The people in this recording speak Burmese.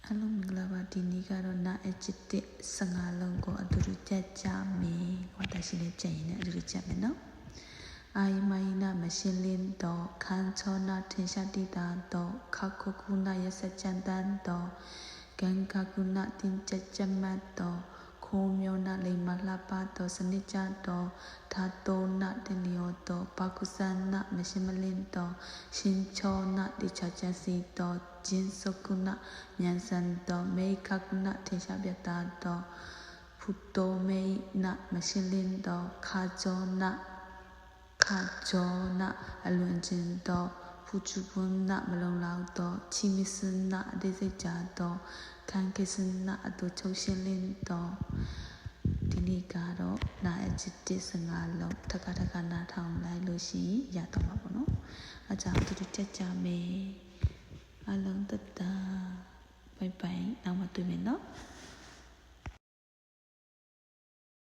အလုံးမင်္ဂလာပါဒီနေ့ကတော့နာအချစ်တဲ့15လုံးကိုအတူတူကြက်ကြမယ်ဟောတရှိလေးကြက်ရင်လည်းအတူတူကြက်မယ်နော်အာယမယနာမရှင်လင်းတော့ခန်းချောနာထင်ရှားတည်တာတော့ခခုခုနာရစကြံတန်တော့ဂန်ကကုနာတင်ကြက်ကြမတ်တော့ခိုးမျိုးနာလိမ္မာလှပတော့စနစ်ကြတော့သာတောနာတင်လျောတော့ဘာကုစနာမရှင်မလင်းတော့ရှင်ချောနာတိချချစီတော့ဂျင်းစကုနာမြန်စန်တော့မေခကုနာထင်ရှားပြတာတော့ဖုတိုမေနာမရှင်လင်းတော့ခါကြောနာခါကြောနာအလွန်ချင်းတော့ဖူချူပွန်းနာမလုံလောက်တော့ချီမစနာအသေးစိတ်ကြတော့ခံကိစနာအတူချုပ်ရှင်လင်းတော့ဒီနေ့ကတော့နာအချစ်တစ်15လုံးထက်ကနားထောင်လိုက်လို့ရှိရင်ရတော့မှာပေါ့နော်အကြောင်းအတူတူချက်ကြမယ်အလုံးတတဘိုင်ဘိုင်နောက်မှတွေ့မယ်နော်